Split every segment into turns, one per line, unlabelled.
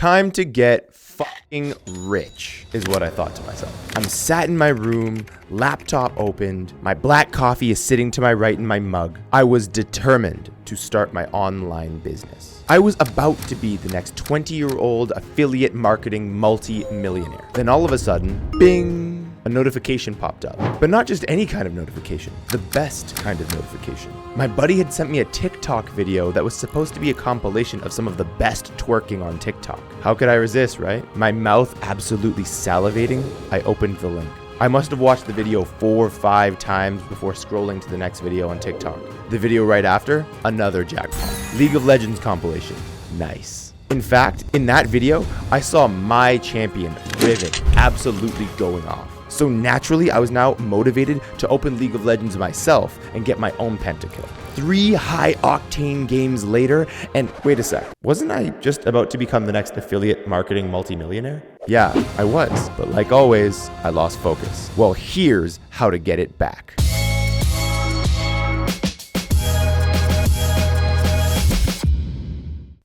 Time to get fucking rich, is what I thought to myself. I'm sat in my room, laptop opened, my black coffee is sitting to my right in my mug. I was determined to start my online business. I was about to be the next 20-year-old affiliate marketing multi-millionaire. Then all of a sudden, bing, a notification popped up. But not just any kind of notification, the best kind of notification. My buddy had sent me a TikTok video that was supposed to be a compilation of some of the best twerking on TikTok. How could I resist, right? My mouth absolutely salivating, I opened the link. I must have watched the video 4 or 5 times before scrolling to the next video on TikTok. The video right after, another jackpot. League of Legends compilation. Nice. In fact, in that video, I saw my champion, Riven, absolutely going off. So naturally, I was now motivated to open League of Legends myself and get my own pentakill. 3 high-octane games later, and wait a sec, wasn't I just about to become the next affiliate marketing multimillionaire? Yeah, I was, but like always, I lost focus. Well, here's how to get it back.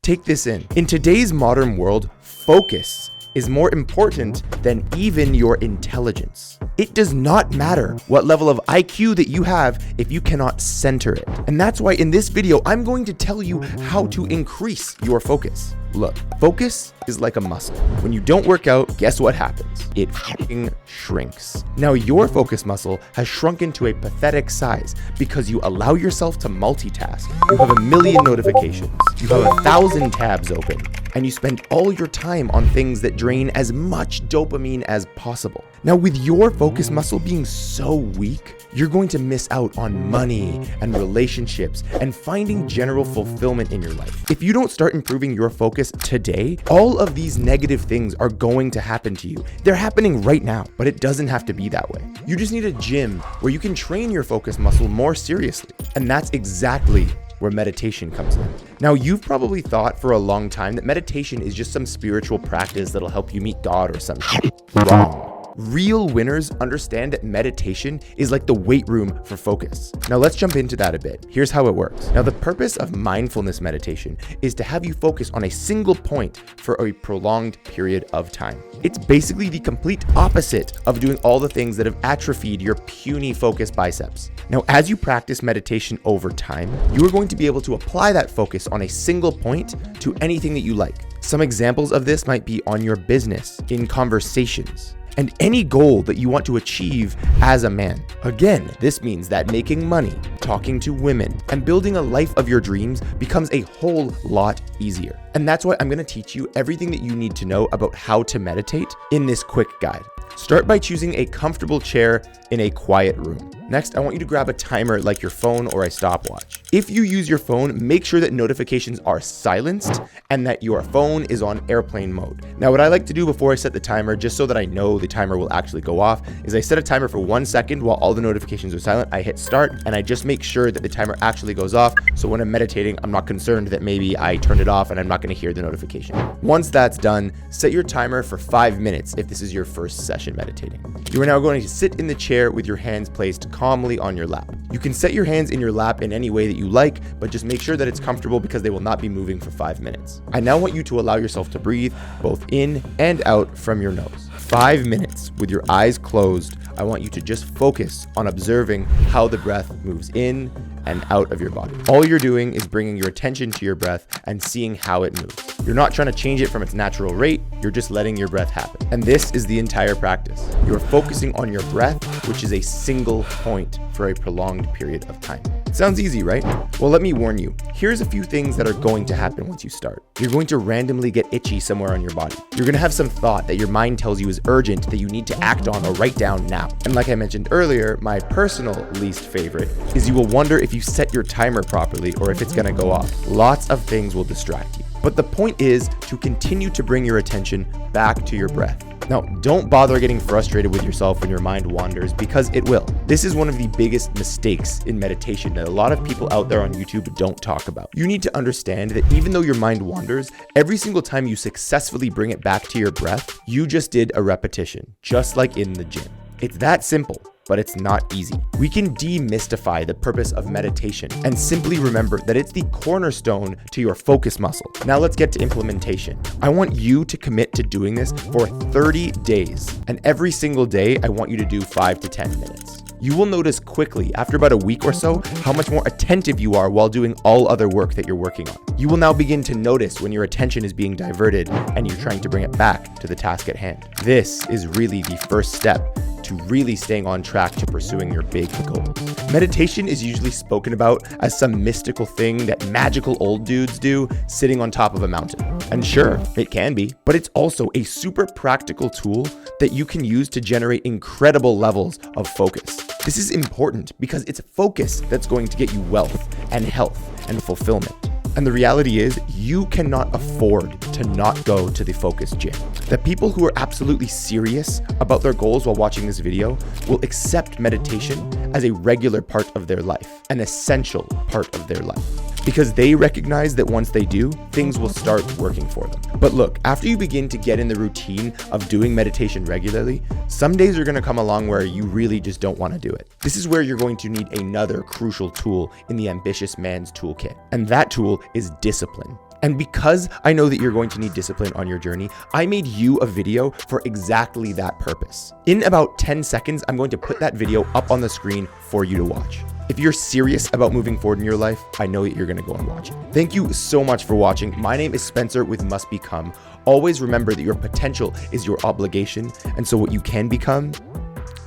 Take this in. In today's modern world, focus is more important than even your intelligence. It does not matter what level of IQ that you have if you cannot center it. And that's why in this video, I'm going to tell you how to increase your focus. Look, focus is like a muscle. When you don't work out, guess what happens? It fucking shrinks. Now your focus muscle has shrunken to a pathetic size because you allow yourself to multitask. You have a million notifications. You have 1,000 tabs open. And you spend all your time on things that drain as much dopamine as possible. Now, with your focus muscle being so weak, you're going to miss out on money and relationships and finding general fulfillment in your life. If you don't start improving your focus today, all of these negative things are going to happen to you. They're happening right now, but it doesn't have to be that way. You just need a gym where you can train your focus muscle more seriously. And that's exactly where meditation comes in. Now, you've probably thought for a long time that meditation is just some spiritual practice that'll help you meet God or something. Wrong. Real winners understand that meditation is like the weight room for focus. Now let's jump into that a bit. Here's how it works. Now the purpose of mindfulness meditation is to have you focus on a single point for a prolonged period of time. It's basically the complete opposite of doing all the things that have atrophied your puny focus biceps. Now, as you practice meditation over time, you are going to be able to apply that focus on a single point to anything that you like. Some examples of this might be on your business, in conversations, and any goal that you want to achieve as a man. Again, this means that making money, talking to women, and building a life of your dreams becomes a whole lot easier. And that's why I'm gonna teach you everything that you need to know about how to meditate in this quick guide. Start by choosing a comfortable chair in a quiet room. Next, I want you to grab a timer like your phone or a stopwatch. If you use your phone, make sure that notifications are silenced and that your phone is on airplane mode. Now, what I like to do before I set the timer, just so that I know the timer will actually go off, is I set a timer for 1 second while all the notifications are silent. I hit start and I just make sure that the timer actually goes off. So when I'm meditating, I'm not concerned that maybe I turned it off and I'm not going to hear the notification. Once that's done, set your timer for 5 minutes if this is your first session meditating. You are now going to sit in the chair with your hands placed calmly on your lap. You can set your hands in your lap in any way that you like, but just make sure that it's comfortable because they will not be moving for 5 minutes. I now want you to allow yourself to breathe both in and out from your nose. 5 minutes with your eyes closed. I want you to just focus on observing how the breath moves in and out of your body. All you're doing is bringing your attention to your breath and seeing how it moves. You're not trying to change it from its natural rate, you're just letting your breath happen. And this is the entire practice. You're focusing on your breath, which is a single point for a prolonged period of time. Sounds easy, right? Well, let me warn you. Here's a few things that are going to happen once you start. You're going to randomly get itchy somewhere on your body. You're gonna have some thought that your mind tells you is urgent that you need to act on or write down now. And like I mentioned earlier, my personal least favorite is you will wonder if you set your timer properly or if it's gonna go off. Lots of things will distract you. But the point is to continue to bring your attention back to your breath. Now, don't bother getting frustrated with yourself when your mind wanders, because it will. This is one of the biggest mistakes in meditation that a lot of people out there on YouTube don't talk about. You need to understand that even though your mind wanders, every single time you successfully bring it back to your breath, you just did a repetition, just like in the gym. It's that simple. but it's not easy. We can demystify the purpose of meditation and simply remember that it's the cornerstone to your focus muscle. Now let's get to implementation. I want you to commit to doing this for 30 days, and every single day I want you to do 5 to 10 minutes. You will notice quickly, after about a week or so, how much more attentive you are while doing all other work that you're working on. You will now begin to notice when your attention is being diverted and you're trying to bring it back to the task at hand. This is really the first step to really staying on track to pursuing your big goals. Meditation is usually spoken about as some mystical thing that magical old dudes do sitting on top of a mountain. And sure, it can be, but it's also a super practical tool that you can use to generate incredible levels of focus. This is important because it's focus that's going to get you wealth and health and fulfillment. And the reality is, you cannot afford to not go to the focus gym. The people who are absolutely serious about their goals while watching this video will accept meditation as a regular part of their life, an essential part of their life, because they recognize that once they do, things will start working for them. But look, after you begin to get in the routine of doing meditation regularly, some days are going to come along where you really just don't want to do it. This is where you're going to need another crucial tool in the ambitious man's toolkit, and that tool is discipline. And because I know that you're going to need discipline on your journey, I made you a video for exactly that purpose. In about 10 seconds, I'm going to put that video up on the screen for you to watch. If you're serious about moving forward in your life, I know that you're going to go and watch it. Thank you so much for watching. My name is Spencer with Must Become. Always remember that your potential is your obligation, and so what you can become,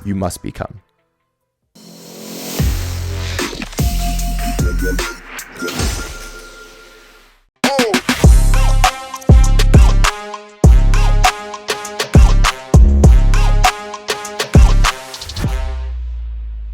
you must become.